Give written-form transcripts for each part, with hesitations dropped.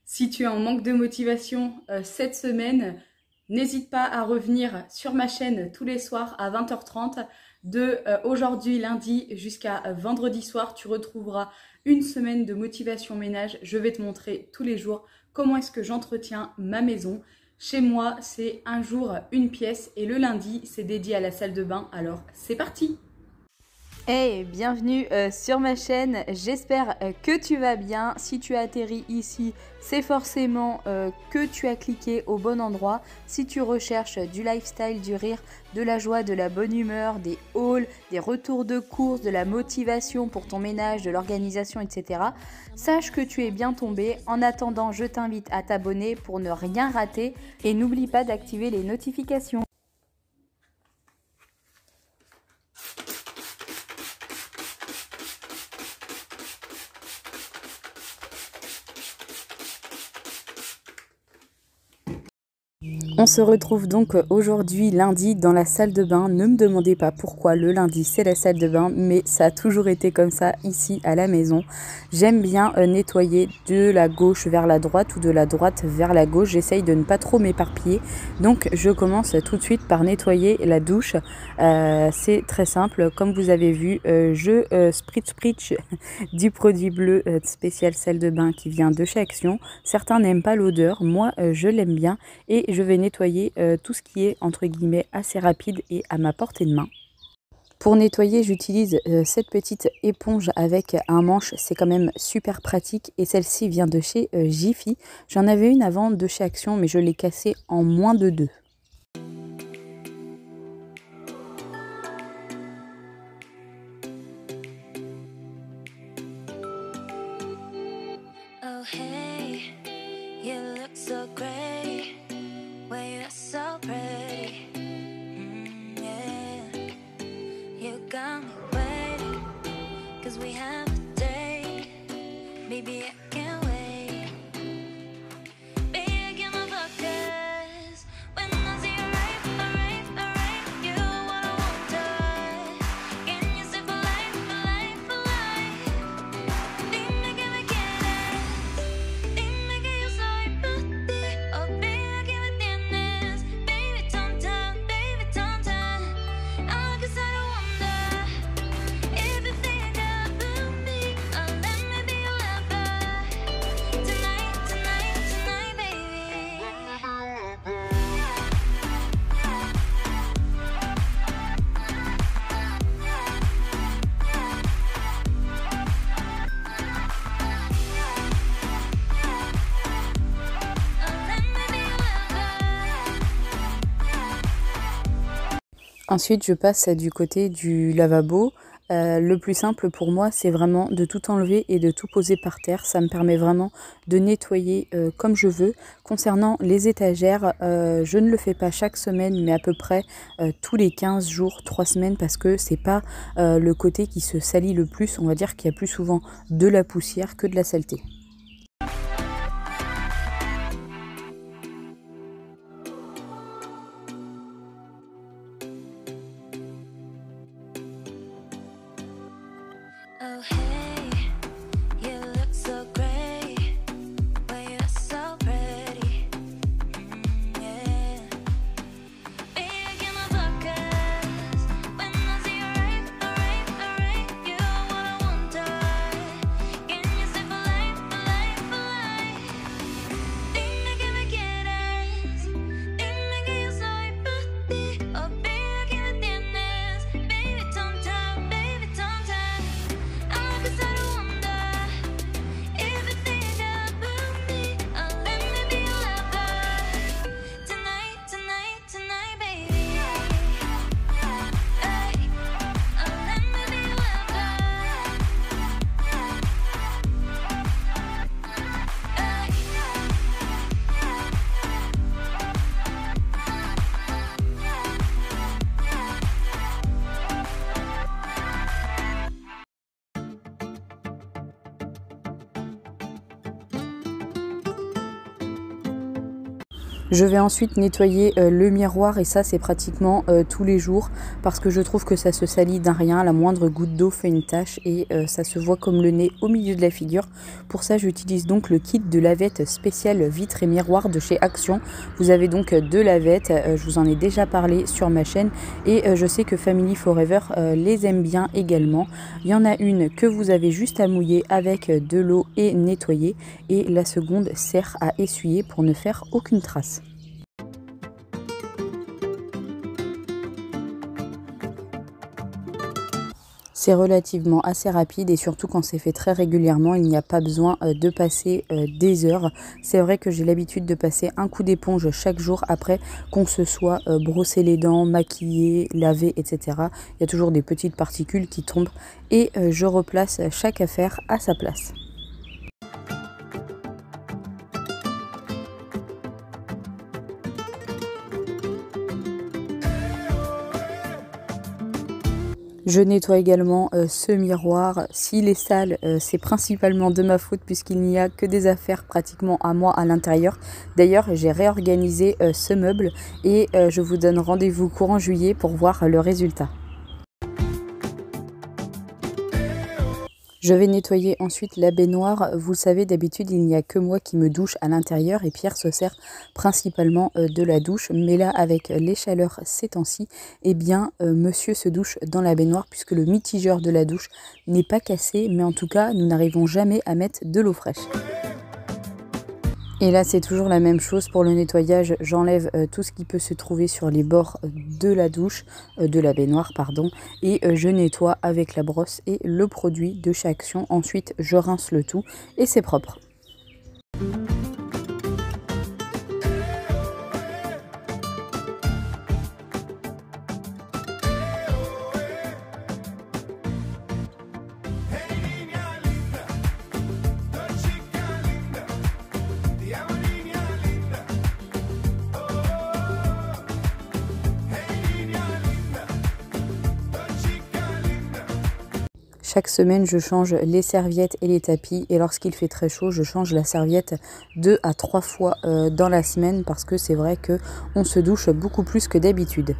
Si tu es en manque de motivation cette semaine, n'hésite pas à revenir sur ma chaîne tous les soirs à 20h30. De aujourd'hui lundi jusqu'à vendredi soir, tu retrouveras une semaine de motivation ménage. Je vais te montrer tous les jours comment est-ce que j'entretiens ma maison. Chez moi, c'est un jour, une pièce et le lundi, c'est dédié à la salle de bain. Alors, c'est parti! Hey, bienvenue sur ma chaîne, j'espère que tu vas bien. Si tu as atterri ici, c'est forcément que tu as cliqué au bon endroit. Si tu recherches du lifestyle, du rire, de la joie, de la bonne humeur, des hauls, des retours de course, de la motivation pour ton ménage, de l'organisation, etc. Sache que tu es bien tombé. En attendant, je t'invite à t'abonner pour ne rien rater et n'oublie pas d'activer les notifications. On se retrouve donc aujourd'hui lundi dans la salle de bain. Ne me demandez pas pourquoi le lundi c'est la salle de bain, mais ça a toujours été comme ça ici à la maison. J'aime bien nettoyer de la gauche vers la droite ou de la droite vers la gauche. J'essaye de ne pas trop m'éparpiller. Donc je commence tout de suite par nettoyer la douche. C'est très simple. Comme vous avez vu, je spritz du produit bleu spécial salle de bain qui vient de chez Action. Certains n'aiment pas l'odeur. Moi, je l'aime bien et je vais nettoyer tout ce qui est entre guillemets assez rapide et à ma portée de main. Pour nettoyer, j'utilise cette petite éponge avec un manche, c'est quand même super pratique et celle-ci vient de chez Jiffy. J'en avais une avant de chez Action mais je l'ai cassée en moins de 2. Oh hey, you look so great. Well, you're so pretty, yeah. You got me waiting, 'cause we have a date. Baby, I can't wait. Baby, I get my focus when I see you right, you what I want to. Can you stay for life, for life, for life? Dime que me quieres, dime que yo soy para ti. Oh, baby, que me tienes, baby, tonta, I guess I don't wonder if you think about me. Oh, let me be your lover tonight, baby. Ensuite, je passe du côté du lavabo. Le plus simple pour moi, c'est vraiment de tout enlever et de tout poser par terre. Ça me permet vraiment de nettoyer comme je veux. Concernant les étagères, je ne le fais pas chaque semaine, mais à peu près tous les 15 jours, 3 semaines, parce que c'est pas le côté qui se salit le plus. On va dire qu'il y a plus souvent de la poussière que de la saleté. Oh hey, you look so great. Well, you're so pretty, yeah. Baby, I get my focus when I see you right, you what I want to. Can you stay for life, for Je vais ensuite nettoyer le miroir et ça c'est pratiquement tous les jours parce que je trouve que ça se salit d'un rien, la moindre goutte d'eau fait une tache et ça se voit comme le nez au milieu de la figure. Pour ça j'utilise donc le kit de lavette spécial vitre et miroir de chez Action. Vous avez donc 2 lavettes, je vous en ai déjà parlé sur ma chaîne et je sais que Family Forever les aime bien également. Il y en a une que vous avez juste à mouiller avec de l'eau et nettoyer et la seconde sert à essuyer pour ne faire aucune trace. C'est relativement assez rapide et surtout quand c'est fait très régulièrement, il n'y a pas besoin de passer des heures. C'est vrai que j'ai l'habitude de passer un coup d'éponge chaque jour après qu'on se soit brossé les dents, maquillé, lavé, etc. Il y a toujours des petites particules qui tombent et je replace chaque affaire à sa place. Je nettoie également ce miroir. S'il est sale, c'est principalement de ma faute puisqu'il n'y a que des affaires pratiquement à moi à l'intérieur. D'ailleurs, j'ai réorganisé ce meuble et je vous donne rendez-vous courant juillet pour voir le résultat. Je vais nettoyer ensuite la baignoire. Vous le savez, d'habitude, il n'y a que moi qui me douche à l'intérieur et Pierre se sert principalement de la douche. Mais là, avec les chaleurs ces temps-ci, eh bien, monsieur se douche dans la baignoire puisque le mitigeur de la douche n'est pas cassé. Mais en tout cas, nous n'arrivons jamais à mettre de l'eau fraîche. Et là, c'est toujours la même chose pour le nettoyage. J'enlève tout ce qui peut se trouver sur les bords de la douche, de la baignoire, pardon. Et je nettoie avec la brosse et le produit de chez Action. Ensuite, je rince le tout et c'est propre. Chaque semaine, je change les serviettes et les tapis et lorsqu'il fait très chaud, je change la serviette 2 à 3 fois dans la semaine parce que c'est vrai qu'on se douche beaucoup plus que d'habitude.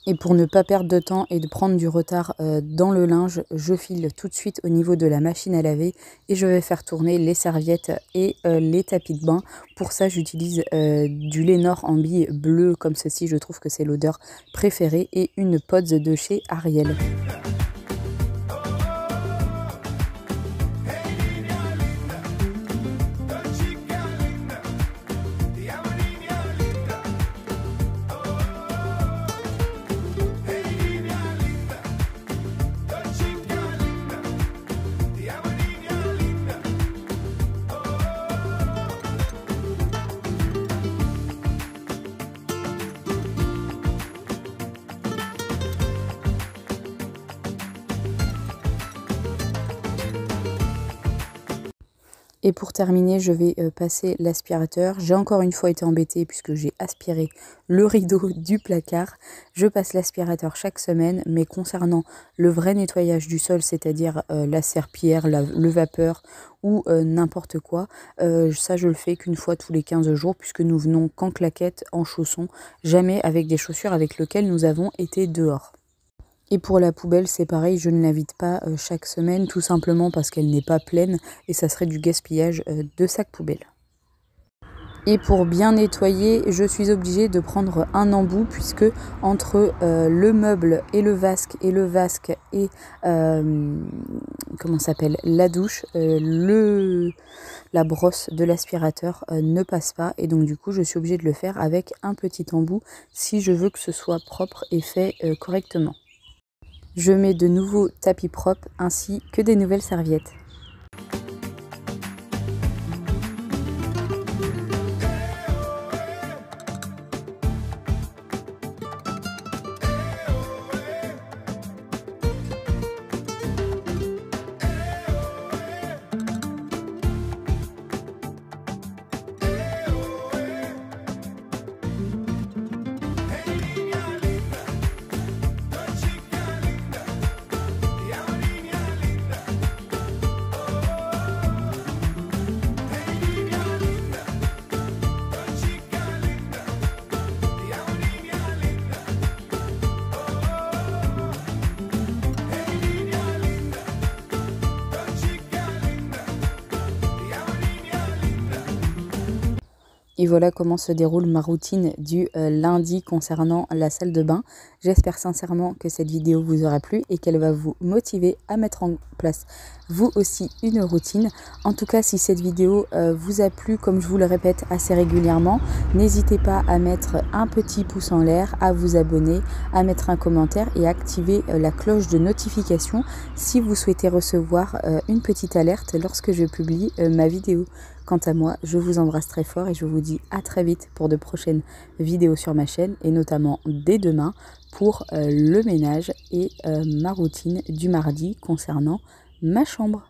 Et pour ne pas perdre de temps et de prendre du retard dans le linge, je file tout de suite au niveau de la machine à laver et je vais faire tourner les serviettes et les tapis de bain. Pour ça, j'utilise du Lénore en bille bleu comme ceci, je trouve que c'est l'odeur préférée et une Pods de chez Ariel. Et pour terminer, je vais passer l'aspirateur. J'ai encore une fois été embêtée puisque j'ai aspiré le rideau du placard. Je passe l'aspirateur chaque semaine, mais concernant le vrai nettoyage du sol, c'est-à-dire la serpillière, le vapeur ou n'importe quoi, ça je le fais qu'une fois tous les 15 jours puisque nous venons qu'en claquettes, en chaussons, jamais avec des chaussures avec lesquelles nous avons été dehors. Et pour la poubelle, c'est pareil, je ne la vide pas chaque semaine, tout simplement parce qu'elle n'est pas pleine et ça serait du gaspillage de sacs poubelles. Et pour bien nettoyer, je suis obligée de prendre un embout puisque entre le meuble et le vasque et la douche, la brosse de l'aspirateur ne passe pas et donc du coup je suis obligée de le faire avec un petit embout si je veux que ce soit propre et fait correctement. Je mets de nouveaux tapis propres ainsi que des nouvelles serviettes. Et voilà comment se déroule ma routine du lundi concernant la salle de bain. J'espère sincèrement que cette vidéo vous aura plu et qu'elle va vous motiver à mettre en place vous aussi une routine. En tout cas, si cette vidéo vous a plu, comme je vous le répète assez régulièrement, n'hésitez pas à mettre un petit pouce en l'air, à vous abonner, à mettre un commentaire et à activer la cloche de notification si vous souhaitez recevoir une petite alerte lorsque je publie ma vidéo. Quant à moi, je vous embrasse très fort et je vous dis à très vite pour de prochaines vidéos sur ma chaîne et notamment dès demain pour le ménage et ma routine du mardi concernant ma chambre.